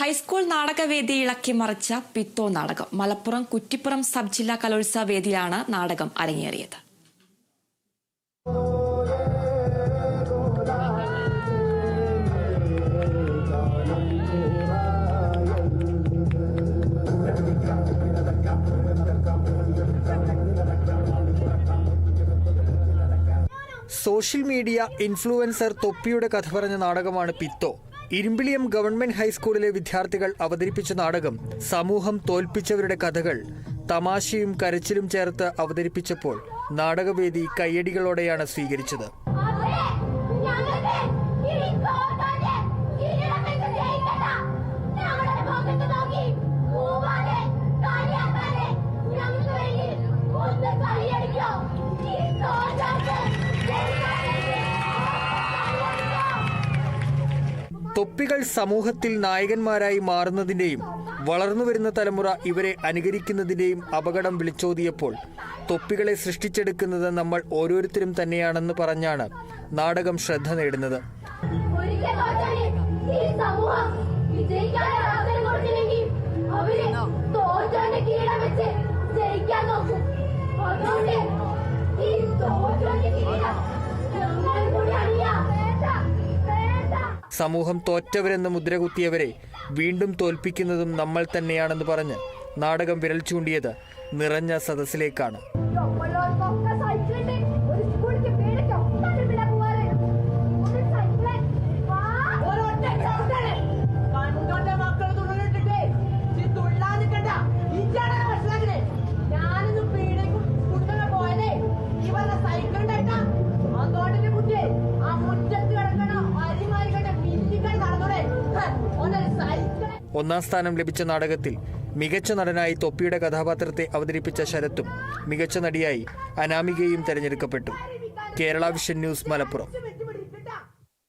High school നാടകവേദി ഇളക്കിമറിച്ച പിത്തോ നാടകം. Malappuram Kuttippuram sub ജില്ലാ കലോത്സവ വേദിയിലാണ് നാടകം അരങ്ങേറിയത്. സോഷ്യൽ മീഡിയ ഇൻഫ്ലുവൻസർ തൊപ്പിയുടെ കഥ പറഞ്ഞ നാടകമാണ് പിത്തോ. ഇരുമ്പിളിയം ഗവൺമെന്റ് ഹൈസ്കൂളിലെ വിദ്യാർത്ഥികൾ അവതരിപ്പിച്ച നാടകം സമൂഹം തോൽപ്പിച്ചവരുടെ കഥകൾ തമാശയും കരച്ചിലും ചേർത്ത് അവതരിപ്പിച്ചപ്പോൾ നാടകവേദി കയ്യടികളോടെയാണ് സ്വീകരിച്ചത്. തൊപ്പികൾ സമൂഹത്തിൽ നായകന്മാരായി മാറുന്നതിന്റെയും വളർന്നുവരുന്ന തലമുറ ഇവരെ അനുകരിക്കുന്നതിന്റെയും അപകടം വിളിച്ചോതിയപ്പോൾ തൊപ്പികളെ സൃഷ്ടിച്ചെടുക്കുന്നത് നമ്മൾ ഓരോരുത്തരും തന്നെയാണെന്ന് പറഞ്ഞാണ് നാടകം ശ്രദ്ധ നേടുന്നത്. സമൂഹം തോറ്റവരെന്ന് മുദ്രകുത്തിയവരെ വീണ്ടും തോൽപ്പിക്കുന്നതും നമ്മൾ തന്നെയാണെന്ന് പറഞ്ഞ് നാടകം വിരൽ ചൂണ്ടിയത് നിറഞ്ഞ സദസ്സിലേക്കാണ്. ഒന്നാം സ്ഥാനം ലഭിച്ച നാടകത്തിൽ മികച്ച നടനായി തൊപ്പിയുടെ കഥാപാത്രത്തെ അവതരിപ്പിച്ച ശരത്തും മികച്ച നടിയായി അനാമികയും തെരഞ്ഞെടുക്കപ്പെട്ടു. Kerala vision news, Malappuram.